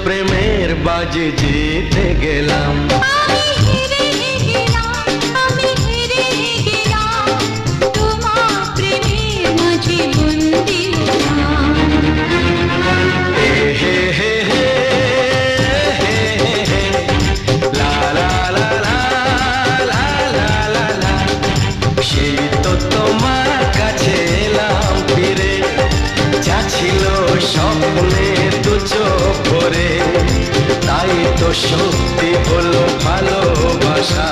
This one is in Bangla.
প্রেমের বাজি জিতে গেলাম। আমি হেরে গেলাম, আমি হেরে গেলাম, তোমার প্রেমের মাঝে বন্দি হলাম। হে হে হে হে হে হে হে, লা লা লা লা লা লা লা লা। সেই তো তোমার কাছে এলাম ফিরে, যা ছিল স্বপ্নে দু চোখ ভরে, তাই তো সত্যি হলো ভালোবাসা।